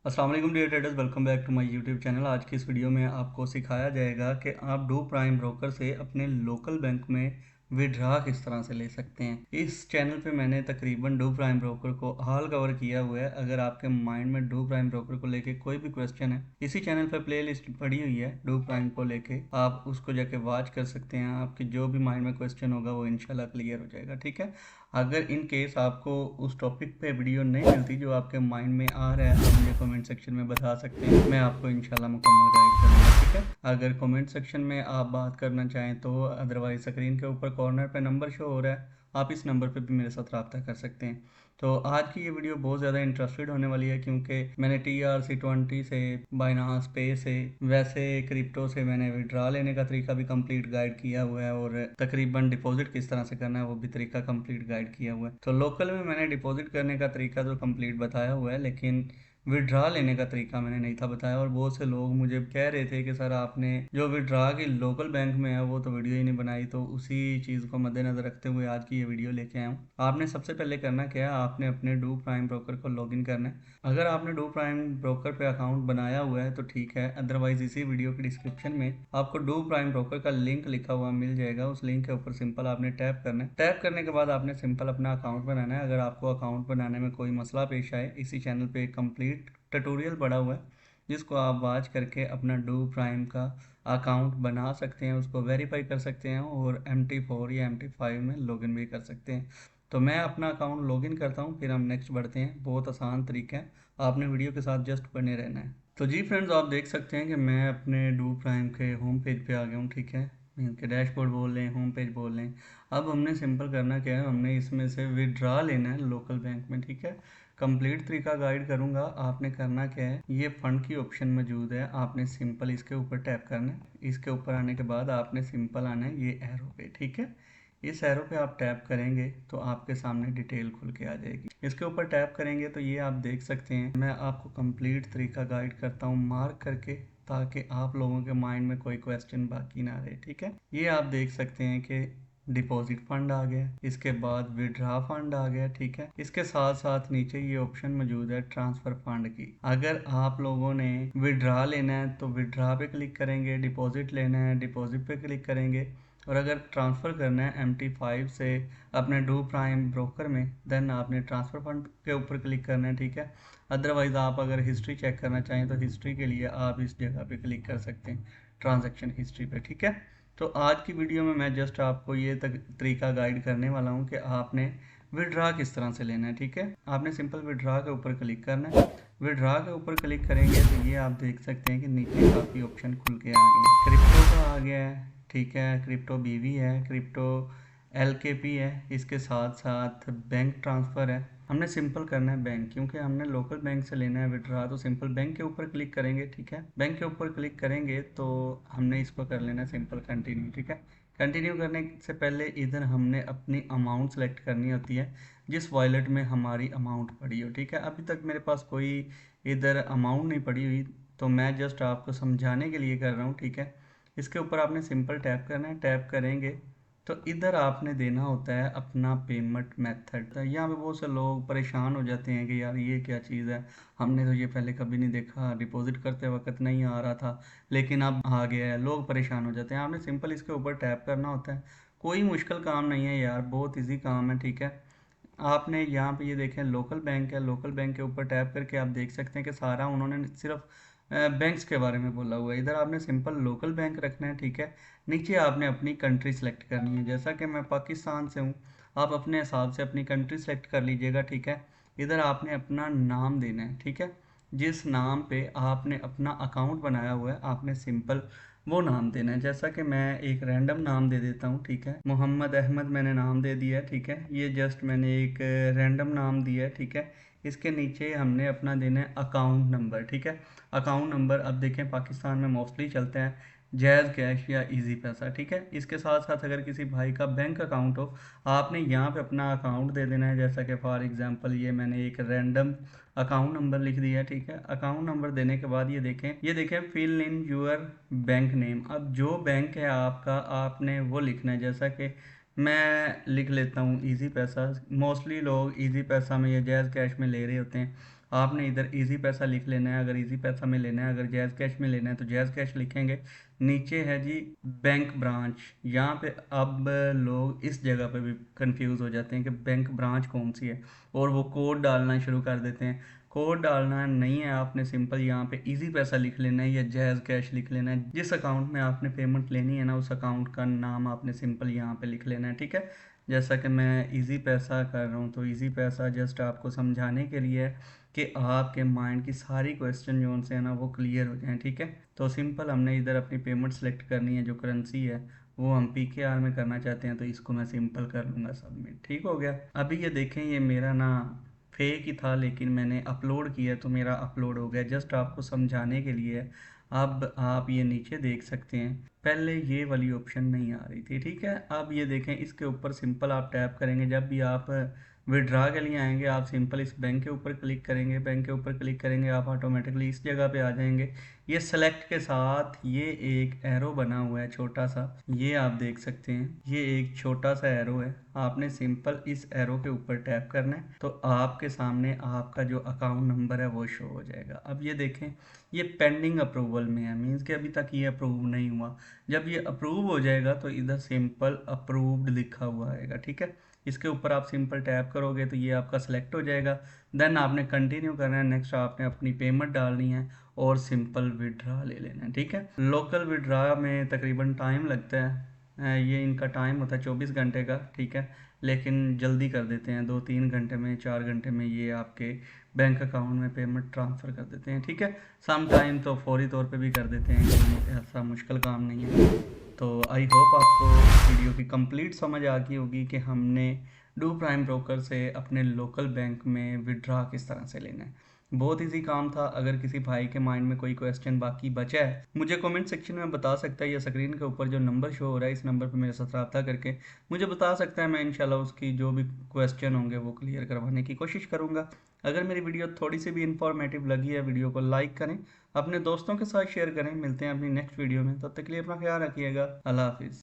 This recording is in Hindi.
अस्सलाम वालेकुम dear traders, welcome back to my YouTube channel. आज की इस वीडियो में आपको सिखाया जाएगा कि आप डू प्राइम ब्रोकर से अपने लोकल बैंक में विड्रा किस तरह से ले सकते हैं। इस चैनल पे मैंने तकरीबन डू प्राइम ब्रोकर को हाल कवर किया हुआ है। अगर आपके माइंड में डू प्राइम ब्रोकर को लेके कोई भी क्वेश्चन है, इसी चैनल पे प्लेलिस्ट पड़ी हुई है डू प्राइम को लेके, आप उसको जाके वॉच कर सकते हैं। आपके जो भी माइंड में क्वेश्चन होगा वो इंशाल्लाह क्लियर हो जाएगा। ठीक है, अगर इन केस आपको उस टॉपिक पे वीडियो नहीं मिलती जो आपके माइंड में आ रहा है, आप मुझे कमेंट सेक्शन में बता सकते हैं, मैं आपको इंशाल्लाह मुकम्मल गाइड करूँगा। ठीक है, अगर कमेंट सेक्शन में आप बात करना चाहें तो अदरवाइज स्क्रीन के ऊपर कॉर्नर पे नंबर शो हो रहा है, आप इस नंबर पे भी मेरे साथ रब्ता कर सकते हैं। तो आज की ये वीडियो बहुत ज़्यादा इंटरेस्टेड होने वाली है, क्योंकि मैंने TRC20 से, बाइनांस पे से, वैसे क्रिप्टो से मैंने विड्रा लेने का तरीका भी कंप्लीट गाइड किया हुआ है, और तकरीबन डिपॉजिट किस तरह से करना है वो भी तरीका कंप्लीट गाइड किया हुआ है। तो लोकल में मैंने डिपॉजिट करने का तरीका तो कंप्लीट बताया हुआ है, लेकिन विड्रा लेने का तरीका मैंने नहीं था बताया। और बहुत से लोग मुझे कह रहे थे कि सर आपने जो विड्रा की लोकल बैंक में है वो तो वीडियो ही नहीं बनाई। तो उसी चीज़ को मद्देनज़र रखते हुए आज की ये वीडियो लेके आया हूँ। आपने सबसे पहले करना क्या है, आपने अपने डू प्राइम ब्रोकर को लॉगिन करना है। अगर आपने डू प्राइम ब्रोकर पे अकाउंट बनाया हुआ है तो ठीक है, अदरवाइज इसी वीडियो के डिस्क्रिप्शन में आपको डू प्राइम ब्रोकर का लिंक लिखा हुआ मिल जाएगा। उस लिंक के ऊपर सिंपल आपने टैप करना है। टैप करने के बाद आपने सिंपल अपना अकाउंट बनाना है। अगर आपको अकाउंट बनाने में कोई मसला पेश आए, इसी चैनल पे एक कंप्लीट ट्यूटोरियल पड़ा हुआ है जिसको आप वॉच करके अपना डू प्राइम का अकाउंट बना सकते हैं, उसको वेरीफाई कर सकते हैं और MT4 या MT5 में लॉगिन भी कर सकते हैं। तो मैं अपना अकाउंट लॉगिन करता हूँ, फिर हम नेक्स्ट बढ़ते हैं। बहुत आसान तरीका है, आपने वीडियो के साथ जस्ट बने रहना है। तो जी फ्रेंड्स, आप देख सकते हैं कि मैं अपने डू प्राइम के होम पेज पे आ गया हूँ। ठीक है, इनके डैशबोर्ड बोल लें, होम पेज बोल लें। अब हमने सिंपल करना क्या है, हमने इसमें से विड्रा लेना है लोकल बैंक में। ठीक है, कंप्लीट तरीका गाइड करूंगा। आपने करना क्या है, ये फंड की ऑप्शन मौजूद है, आपने सिंपल इसके ऊपर टैप करना है। इसके ऊपर आने के बाद आपने सिंपल आना है ये एरो पे। ठीक है, इस एरो पे आप टैप करेंगे तो आपके सामने डिटेल खुल के आ जाएगी। इसके ऊपर टैप करेंगे तो ये आप देख सकते हैं, मैं आपको कंप्लीट तरीका गाइड करता हूँ मार्क करके, ताकि आप लोगों के माइंड में कोई क्वेश्चन बाकी ना रहे। ठीक है, ये आप देख सकते हैं कि डिपॉजिट फंड आ गया, इसके बाद विड्रा फंड आ गया। ठीक है, इसके साथ साथ नीचे ये ऑप्शन मौजूद है ट्रांसफर फंड की। अगर आप लोगों ने विड्रा लेना है तो विड्रा पे क्लिक करेंगे, डिपॉजिट लेना है डिपॉजिट पे क्लिक करेंगे, और अगर ट्रांसफ़र करना है MT5 से अपने डू प्राइम ब्रोकर में, देन आपने ट्रांसफ़र फंड के ऊपर क्लिक करना है। ठीक है, अदरवाइज़ आप अगर हिस्ट्री चेक करना चाहें तो हिस्ट्री के लिए आप इस जगह पे क्लिक कर सकते हैं, ट्रांजैक्शन हिस्ट्री पे। ठीक है, तो आज की वीडियो में मैं जस्ट आपको ये तरीका गाइड करने वाला हूँ कि आपने विड्रा किस तरह से लेना है। ठीक है, आपने सिंपल विड्रा के ऊपर क्लिक करना है। विड्रा के ऊपर क्लिक करेंगे तो ये आप देख सकते हैं कि नीचे काफ़ी ऑप्शन खुल के आ गए हैं। क्रिप्टो का आ गया है, ठीक है, क्रिप्टो BV है, क्रिप्टो LKP है, इसके साथ साथ बैंक ट्रांसफ़र है। हमने सिंपल करना है बैंक, क्योंकि हमने लोकल बैंक से लेना है विड्रा, तो सिंपल बैंक के ऊपर क्लिक करेंगे। ठीक है, बैंक के ऊपर क्लिक करेंगे तो हमने इसको कर लेना है सिंपल कंटिन्यू। ठीक है, कंटिन्यू करने से पहले इधर हमने अपनी अमाउंट सेलेक्ट करनी होती है, जिस वॉलेट में हमारी अमाउंट पड़ी हो। ठीक है, अभी तक मेरे पास कोई इधर अमाउंट नहीं पड़ी हुई, तो मैं जस्ट आपको समझाने के लिए कर रहा हूँ। ठीक है, इसके ऊपर आपने सिंपल टैप करना है। टैप करेंगे तो इधर आपने देना होता है अपना पेमेंट मेथड। यहाँ पे बहुत से लोग परेशान हो जाते हैं कि यार ये क्या चीज़ है, हमने तो ये पहले कभी नहीं देखा, डिपॉजिट करते वक्त नहीं आ रहा था लेकिन अब आ गया है। लोग परेशान हो जाते हैं। आपने सिंपल इसके ऊपर टैप करना होता है, कोई मुश्किल काम नहीं है यार, बहुत ईजी काम है। ठीक है, आपने यहाँ पे ये देखें लोकल बैंक है, लोकल बैंक के ऊपर टैप करके आप देख सकते हैं कि सारा उन्होंने सिर्फ बैंक्स के बारे में बोला हुआ है। इधर आपने सिंपल लोकल बैंक रखना है। ठीक है, नीचे आपने अपनी कंट्री सेलेक्ट करनी है, जैसा कि मैं पाकिस्तान से हूँ, आप अपने हिसाब से अपनी कंट्री सेलेक्ट कर लीजिएगा। ठीक है, इधर आपने अपना नाम देना है। ठीक है, जिस नाम पे आपने अपना अकाउंट बनाया हुआ है आपने सिंपल वो नाम देना है। जैसा कि मैं एक रैंडम नाम दे देता हूँ। ठीक है, मोहम्मद अहमद मैंने नाम दे दिया है। ठीक है, ये जस्ट मैंने एक रैंडम नाम दिया है। ठीक है, इसके नीचे हमने अपना देना है अकाउंट नंबर। ठीक है, अकाउंट नंबर अब देखें पाकिस्तान में मोस्टली चलता है जैज़ कैश या इजी पैसा। ठीक है, इसके साथ साथ अगर किसी भाई का बैंक अकाउंट हो, आपने यहाँ पे अपना अकाउंट दे देना है। जैसा कि फॉर एग्जांपल ये मैंने एक रैंडम अकाउंट नंबर लिख दिया। ठीक है, अकाउंट नंबर देने के बाद ये देखें fill in your bank name. अब जो बैंक है आपका, आपने वो लिखना है। जैसा कि मैं लिख लेता हूँ इजी पैसा, मोस्टली लोग इजी पैसा में या जैज़ कैश में ले रहे होते हैं, आपने इधर इजी पैसा लिख लेना है। अगर इजी पैसा में लेना है, अगर जैज़ कैश में लेना है तो जैज़ कैश लिखेंगे। नीचे है जी बैंक ब्रांच। यहाँ पे अब लोग इस जगह पे भी कंफ्यूज हो जाते हैं कि बैंक ब्रांच कौन सी है, और वो कोड डालना शुरू कर देते हैं। कोड डालना नहीं है, आपने सिंपल यहाँ पे इजी पैसा लिख लेना है या जैज़ कैश लिख लेना है। जिस अकाउंट में आपने पेमेंट लेनी है ना, उस अकाउंट का नाम आपने सिंपल यहाँ पे लिख लेना है, ठीक है। जैसा कि मैं इजी पैसा कर रहा हूँ, तो इजी पैसा जस्ट आपको समझाने के लिए है कि आपके माइंड की सारी क्वेश्चन जो उनसे है ना वो क्लियर हो जाएं, ठीक है। तो सिंपल हमने इधर अपनी पेमेंट सेलेक्ट करनी है, जो करेंसी है वो हम PKR में करना चाहते हैं, तो इसको मैं सिंपल कर लूँगा सबमिट। ठीक हो गया। अभी ये देखें, ये मेरा ना फेक ही था, लेकिन मैंने अपलोड किया तो मेरा अपलोड हो गया। जस्ट आपको समझाने के लिए। अब आप ये नीचे देख सकते हैं, पहले ये वाली ऑप्शन नहीं आ रही थी, ठीक है। अब ये देखें, इसके ऊपर सिंपल आप टैप करेंगे। जब भी आप विड्रा के लिए आएंगे, आप सिंपल इस बैंक के ऊपर क्लिक करेंगे। बैंक के ऊपर क्लिक करेंगे, आप ऑटोमेटिकली इस जगह पे आ जाएंगे। ये सेलेक्ट के साथ ये एक एरो बना हुआ है छोटा सा, ये आप देख सकते हैं। ये एक छोटा सा एरो है, आपने सिंपल इस एरो के ऊपर टैप करना है, तो आपके सामने आपका जो अकाउंट नंबर है वो शो हो जाएगा। अब ये देखें, ये पेंडिंग अप्रूवल में है, मीन्स कि अभी तक ये अप्रूव नहीं हुआ। जब ये अप्रूव हो जाएगा तो इधर सिंपल अप्रूव्ड लिखा हुआ आएगा, ठीक है। इसके ऊपर आप सिंपल टैप करोगे तो ये आपका सिलेक्ट हो जाएगा। देन आपने कंटिन्यू करना है। नेक्स्ट आपने अपनी पेमेंट डालनी है और सिंपल विड्रा ले लेना है, ठीक है। लोकल विड्रा में तकरीबन टाइम लगता है, ये इनका टाइम होता है 24 घंटे का, ठीक है। लेकिन जल्दी कर देते हैं, 2-3 घंटे में, 4 घंटे में ये आपके बैंक अकाउंट में पेमेंट ट्रांसफ़र कर देते हैं, ठीक है। सम टाइम तो फौरी तौर पे भी कर देते हैं, कोई ऐसा मुश्किल काम नहीं है। तो आई होप आपको वीडियो की कंप्लीट समझ आ गई होगी कि हमने डू प्राइम ब्रोकर से अपने लोकल बैंक में विड्रा किस तरह से लेना है। बहुत इजी काम था। अगर किसी भाई के माइंड में कोई क्वेश्चन बाकी बचा है, मुझे कमेंट सेक्शन में बता सकता है, या स्क्रीन के ऊपर जो नंबर शो हो रहा है इस नंबर पर मेरे साथ रब्ता करके मुझे बता सकता है। मैं इंशाल्लाह उसकी जो भी क्वेश्चन होंगे वो क्लियर करवाने की कोशिश करूँगा। अगर मेरी वीडियो थोड़ी सी भी इंफॉर्मेटिव लगी है, वीडियो को लाइक करें, अपने दोस्तों के साथ शेयर करें। मिलते हैं अपनी नेक्स्ट वीडियो में, तब तक के लिए अपना ख्याल रखिएगा। अल्लाह हाफिज़।